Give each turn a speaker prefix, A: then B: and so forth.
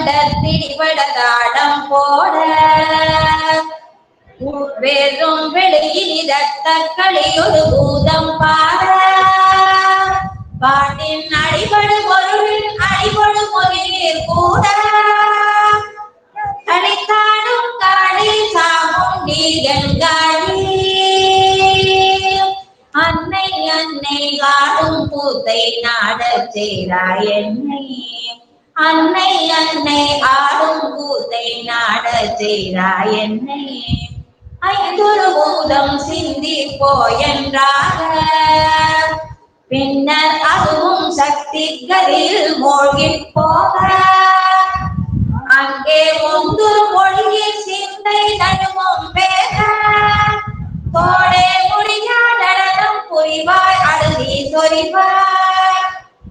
A: கண்ட திடிபடதாடம் போட வேறும் வெளியிடத்த களியொரு பூதம் பாட பாட்டின் அடிபடு பொருளின் அடிபடு மொழியில் கூட கணித்தாடும் காளி சாமுண்டி எங்காளி அன்னை அன்னை ஆடும் கூத்தை நாடச் செய்தாய் என்னை அன்னை அன்னை ஆடும் கூத்தை நாடச் செய்தாய் என்னை ஐந்தொரு பூதம் சிந்தி போயென்றாக பின்னர் அதுவும் சக்தி கதியில் மூழ்கி போக அங்கே ஒன்று மொழியில் சிந்தை நடுவும் பேக தோடே முடியா நடனம் புரிவாய் அழுதி சொரிவாய்